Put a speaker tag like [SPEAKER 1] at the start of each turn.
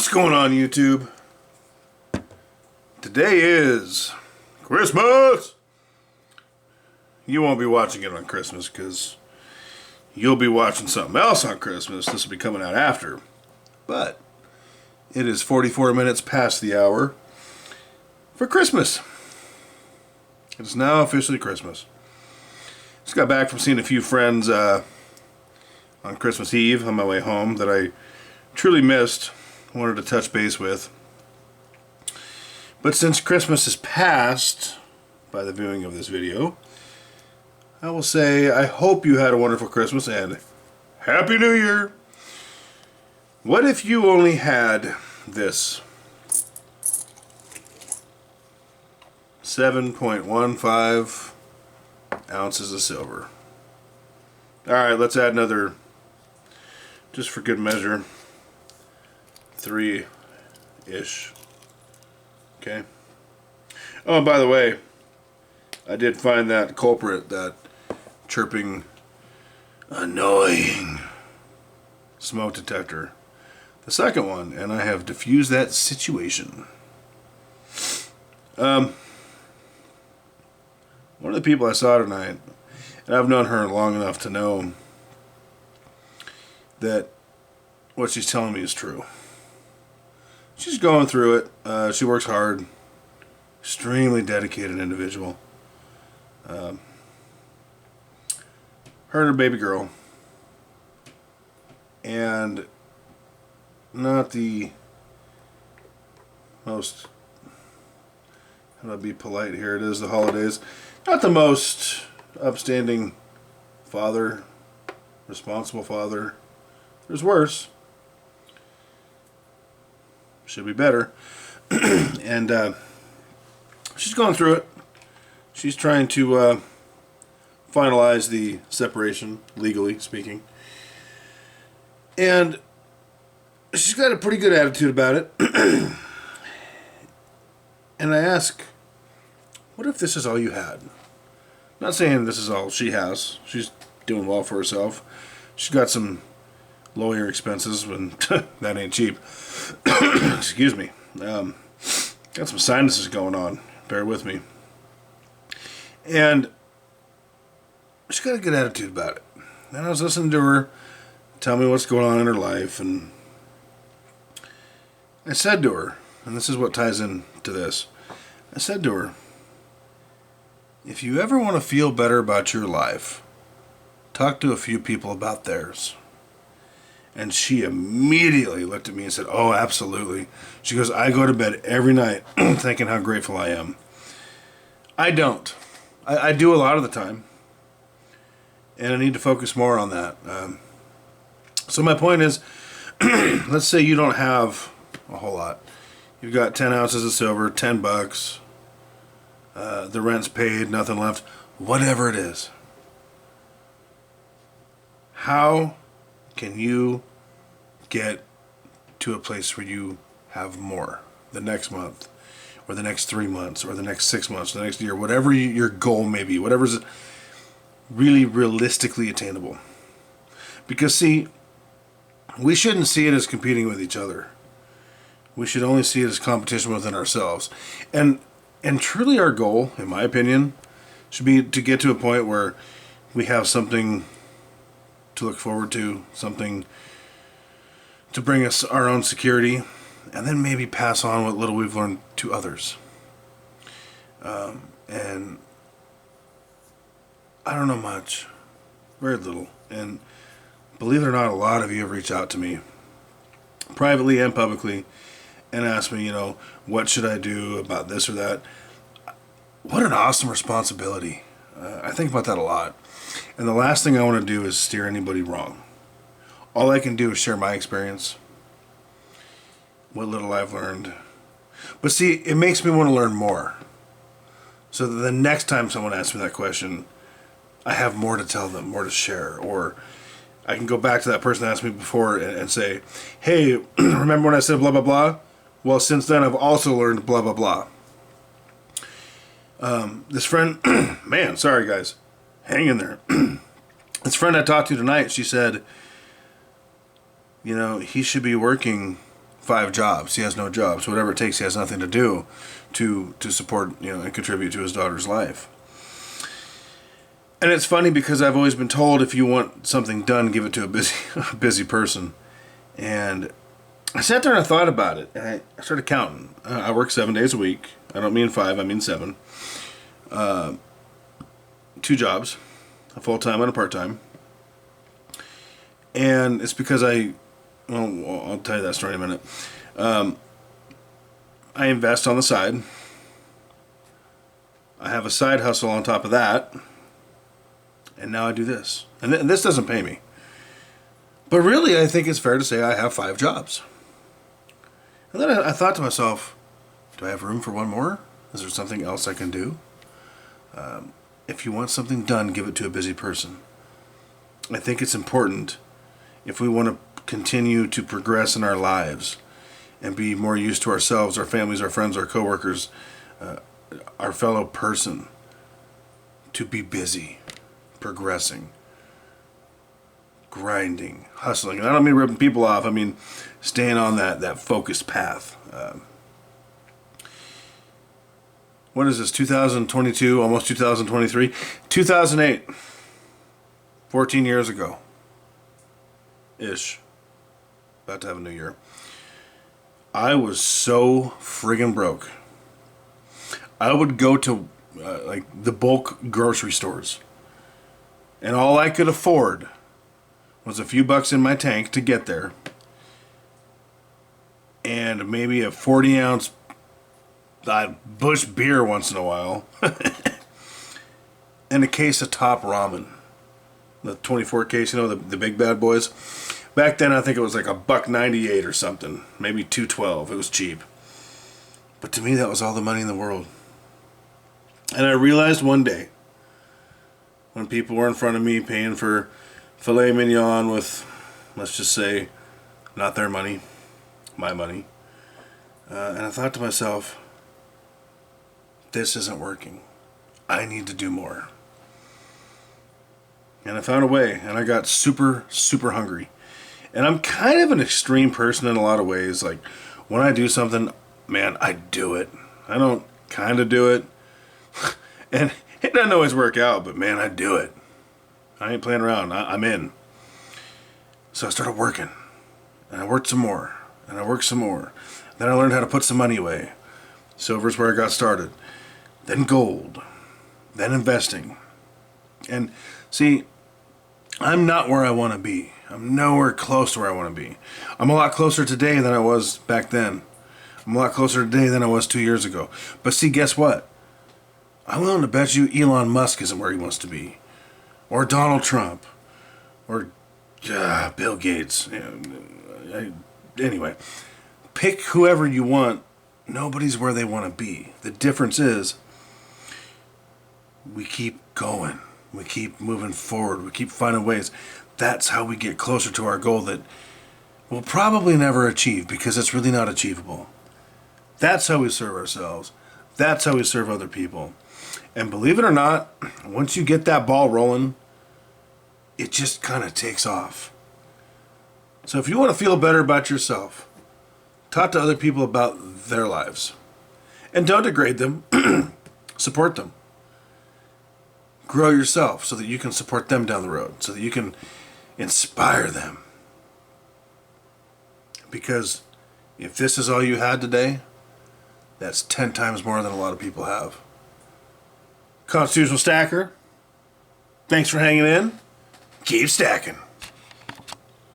[SPEAKER 1] What's going on, YouTube? Today is Christmas! You won't be watching it on Christmas because you'll be watching something else on Christmas. This will be coming out after. But it is 44 minutes past the hour for Christmas. It is now officially Christmas. Just got back from seeing a few friends on Christmas Eve on my way home that I truly missed. Wanted to touch base with. But since Christmas is past by the viewing of this video, I will say I hope you had a wonderful Christmas and Happy New Year. What if you only had this 7.15 ounces of silver? Alright, let's add another, just for good measure, 3-ish. Okay. Oh, and by the way, I did find that culprit, that chirping, annoying smoke detector. The second one, and I have diffused that situation. One of the people I saw tonight, and I've known her long enough to know that what she's telling me is true. She's going through it. She works hard. Extremely dedicated individual. Her and her baby girl. And not the most, how do I be polite here? It is the holidays. Not the most upstanding father, responsible father. There's worse. Should be better. And she's going through it. She's trying to finalize the separation, legally speaking. And she's got a pretty good attitude about it. And I ask, what if this is all you had? I'm not saying this is all she has. She's doing well for herself. She's got some lawyer expenses, and that ain't cheap. Excuse me. Got some sinuses going on. Bear with me. And she's got a good attitude about it. And I was listening to her tell me what's going on in her life, and I said to her, and this is what ties into this, I said to her, if you ever want to feel better about your life, talk to a few people about theirs. And she immediately looked at me and said, oh, absolutely. She goes, I go to bed every night thinking how grateful I am. I don't. I do a lot of the time. And I need to focus more on that. So my point is, let's say you don't have a whole lot. You've got 10 ounces of silver, $10. The rent's paid, nothing left. Whatever it is. How can you get to a place where you have more the next month, or the next 3 months, or the next 6 months, or the next year, whatever your goal may be, whatever's really realistically attainable? Because see, we shouldn't see it as competing with each other. We should only see it as competition within ourselves. And truly our goal, in my opinion, should be to get to a point where we have something to look forward to, something to bring us our own security, and then maybe pass on what little we've learned to others. And I don't know much, very little, and believe it or not, a lot of you have reached out to me privately and publicly and asked me, what should I do about this or that? What an awesome responsibility. I think about that a lot. And the last thing I want to do is steer anybody wrong. All I can do is share my experience, what little I've learned. But see, it makes me want to learn more. So that the next time someone asks me that question, I have more to tell them, more to share. Or I can go back to that person that asked me before and say, hey, remember when I said blah, blah, blah? Well, since then I've also learned blah, blah, blah. This friend, man, sorry guys. Hang in there. This friend I talked to tonight, she said, he should be working 5 jobs. He has no job. So whatever it takes, he has nothing to do to support, and contribute to his daughter's life. And it's funny because I've always been told if you want something done, give it to a busy person. And I sat there and I thought about it, and I started counting. I work 7 days a week. I don't mean 5, I mean 7. 2 jobs, a full-time and a part-time. And it's because I'll tell you that story in a minute. I invest on the side. I have a side hustle on top of that. And now I do this. And this doesn't pay me. But really, I think it's fair to say I have 5 jobs. And then I thought to myself, do I have room for one more? Is there something else I can do? If you want something done, give it to a busy person. I think it's important if we want to continue to progress in our lives and be more used to ourselves, our families, our friends, our coworkers, our fellow person, to be busy, progressing, grinding, hustling. And I don't mean ripping people off. I mean staying on that focused path. What is this, 2022, almost 2023? 2008, 14 years ago, ish, about to have a new year. I was so friggin' broke. I would go to like the bulk grocery stores, and all I could afford was a few bucks in my tank to get there, and maybe a 40-ounce Bush beer once in a while, and a case of Top Ramen, the 24 case, the big bad boys. Back then, I think it was like $1.98 or something, maybe $2.12. It was cheap, but to me, that was all the money in the world. And I realized one day, when people were in front of me paying for filet mignon with, let's just say, not their money, my money, and I thought to myself, this isn't working. I need to do more. And I found a way, and I got super, super hungry. And I'm kind of an extreme person in a lot of ways. Like, when I do something, man, I do it. I don't kind of do it. And it doesn't always work out, but man, I do it. I ain't playing around. I'm in. So I started working. And I worked some more. And I worked some more. Then I learned how to put some money away. Silver's where I got started. Then gold. Then investing. And see, I'm not where I want to be. I'm nowhere close to where I want to be. I'm a lot closer today than I was back then. I'm a lot closer today than I was 2 years ago. But see, guess what? I'm willing to bet you Elon Musk isn't where he wants to be. Or Donald Trump. Or Bill Gates. Anyway, pick whoever you want. Nobody's where they want to be. The difference is we keep going. We keep moving forward. We keep finding ways. That's how we get closer to our goal that we'll probably never achieve because it's really not achievable. That's how we serve ourselves. That's how we serve other people. And believe it or not, once you get that ball rolling, it just kind of takes off. So if you want to feel better about yourself, talk to other people about their lives. And don't degrade them. Support them. Grow yourself so that you can support them down the road, so that you can inspire them. Because if this is all you had today, that's 10 times more than a lot of people have. Constitutional Stacker, thanks for hanging in. Keep stacking.